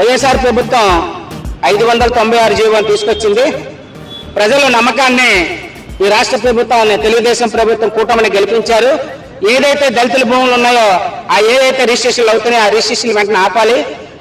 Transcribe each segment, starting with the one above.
వైఎస్ఆర్ ప్రభుత్వం 596 జీవోని తీసుకొచ్చింది. ప్రజల నమ్మకాన్ని ఈ రాష్ట్ర ప్రభుత్వాన్ని తెలుగుదేశం ప్రభుత్వం కూటమిని గెలిపించారు. ఏదైతే దళితుల భూములు ఉన్నాయో ఏదైతే రిజిస్ట్రేషన్లు అవుతున్నాయో ఆ రిజిస్ట్రేషన్ వెంటనే ఆపాలి.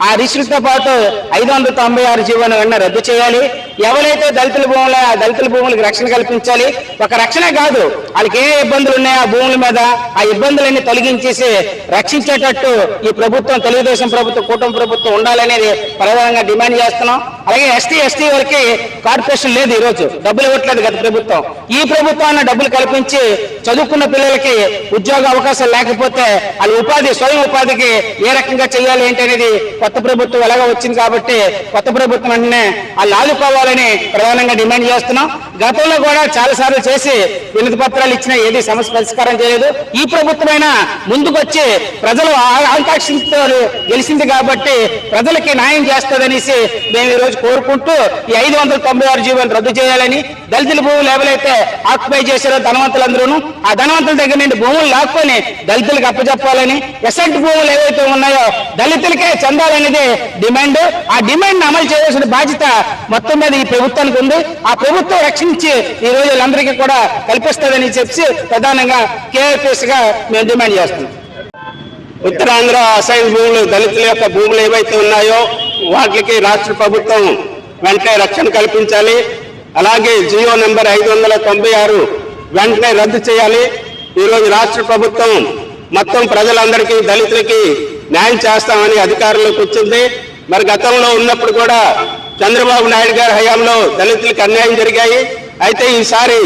ఆ రిజిస్ట్రేషన్తో పాటు 596 జీవోను వెంటనే రద్దు చేయాలి. ఎవరైతే దళితుల భూములు ఆ దళితుల భూములకు రక్షణ కల్పించాలి. ఒక రక్షణే కాదు, వాళ్ళకి ఏ ఇబ్బందులు ఉన్నాయో ఆ భూముల మీద ఆ ఇబ్బందులన్నీ తొలగించేసి రక్షించేటట్టు ఈ ప్రభుత్వం తెలుగుదేశం ప్రభుత్వం కూటమి ప్రభుత్వం ఉండాలనేది ప్రధానంగా డిమాండ్ చేస్తున్నాం. అలాగే ఎస్టీ వారికి కార్పొరేషన్ లేదు, ఈరోజు డబ్బులు ఇవ్వట్లేదు గత ప్రభుత్వం. ఈ ప్రభుత్వాన్ని డబ్బులు కల్పించి చదువుకున్న పిల్లలకి ఉద్యోగ అవకాశాలు లేకపోతే వాళ్ళ ఉపాధి స్వయం ఉపాధికి ఏ రకంగా చేయాలి ఏంటి అనేది కొత్త ప్రభుత్వం ఎలాగో వచ్చింది కాబట్టి కొత్త ప్రభుత్వం వెంటనే వాళ్ళు ఆదుకోవాలని ప్రధానంగా డిమాండ్ చేస్తున్నాం. గతంలో కూడా చాలా సార్లు చేసి వినతి పత్రాలు ఇచ్చినా ఏది సమస్య పరిష్కారం చేయలేదు. ఈ ప్రభుత్వమైనా ముందుకు వచ్చి ప్రజలు ఆకాంక్షించే గెలిచింది కాబట్టి ప్రజలకి న్యాయం చేస్తుందనేసి మేము ఈ రోజు కోరుకుంటూ ఈ 596 జీవోలను రద్దు చేయాలని, దళితుల భూములు ఎవరైతే ఆక్యుపై చేశారో ధనవంతులందరూ ఆ ధనవంతుల దగ్గర నుండి భూములు లాక్కొని దళితులకు అప్పచెప్పాలని, ఎసెంట్ భూములు ఏవైతే ఉన్నాయో దళితులకే చెందాలనేది డిమాండ్. ఆ డిమాండ్ అమలు చేయాల్సిన బాధ్యత మొత్తం మీద ఈ ప్రభుత్వానికి ఉంది. ఆ ప్రభుత్వం రక్షించి ఈ రోజు వీళ్ళందరికీ కూడా కల్పిస్తుందని చెప్పి ప్రధానంగా కేఆర్పీఎస్ గా మేము డిమాండ్ చేస్తున్నాం. ఉత్తరాంధ్ర అసైన్ భూములు దళితుల యొక్క భూములు ఏవైతే ఉన్నాయో వాటికి రాష్ట్ర ప్రభుత్వం వెంటనే రక్షణ కల్పించాలి. అలాగే జియో నెంబర్ 596 వెంటనే రద్దు చేయాలి. ఈరోజు రాష్ట్ర ప్రభుత్వం మొత్తం ప్రజలందరికీ దళితులకి న్యాయం చేస్తామని అధికారంలోకి వచ్చింది. మరి గతంలో ఉన్నప్పుడు కూడా చంద్రబాబు నాయుడు గారి హయాంలో దళితులకు అన్యాయం జరిగాయి. అయితే ఈసారి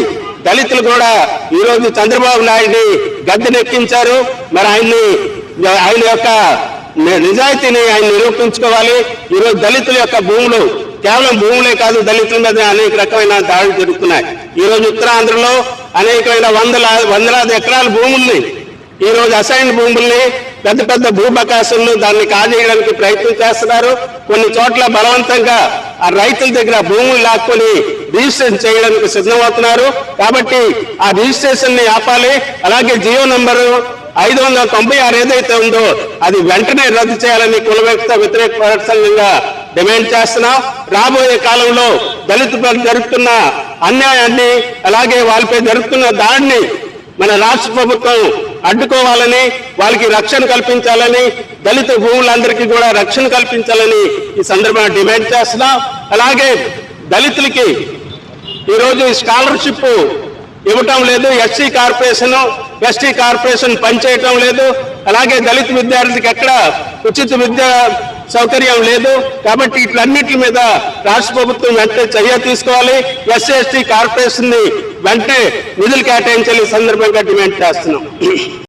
దళితులు కూడా ఈరోజు చంద్రబాబు నాయుడిని గద్దెనెక్కించారు. మరి ఆయన యొక్క నిజాయితీని ఆయన నిరూపించుకోవాలి. ఈరోజు దళితుల యొక్క భూములు కేవలం భూములే కాదు, దళితుల మీద అనేక రకమైన దాడులు జరుగుతున్నాయి. ఈరోజు ఉత్తరాంధ్రలో అనేకమైన వందలాది ఎకరాల భూముల్ని ఈరోజు అసైన్ భూముల్ని పెద్ద పెద్ద భూబకాసులను దాన్ని కాజేయడానికి ప్రయత్నం చేస్తున్నారు. కొన్ని చోట్ల బలవంతంగా ఆ రైతుల దగ్గర భూములు లాక్కొని రిజిస్ట్రేషన్ చేయడానికి సిద్ధమవుతున్నారు. కాబట్టి ఆ రిజిస్ట్రేషన్ ని ఆపాలి. అలాగే జియో నంబరు 596 ఏదైతే ఉందో అది వెంటనే రద్దు చేయాలని కుల వ్యతిరేక పోరాట సంఘంగా డిమాండ్ చేస్తున్నాం. రాబోయే కాలంలో దళితులపై జరుగుతున్న అన్యాయాన్ని అలాగే వాళ్ళపై జరుగుతున్న దాడిని మన రాష్ట్ర ప్రభుత్వం అడ్డుకోవాలని, వాళ్ళకి రక్షణ కల్పించాలని, దళిత భూములందరికీ కూడా రక్షణ కల్పించాలని ఈ సందర్భంగా డిమాండ్ చేస్తున్నాం. అలాగే దళితులకి ఈరోజు స్కాలర్షిప్ ఇవ్వటం లేదు, ఎస్టీ కార్పొరేషన్ పనిచేయటం లేదు. అలాగే దళిత విద్యార్థికి ఎక్కడ ఉచిత విద్యా సౌకర్యం లేదు. కాబట్టి ఇట్లన్నిటి మీద రాష్ట్ర ప్రభుత్వం వెంటనే చర్య తీసుకోవాలి. ఎస్సీ కార్పొరేషన్ ని వెంటనే నిధులు కేటాయించాలి సందర్భంగా డిమాండ్ చేస్తున్నాం.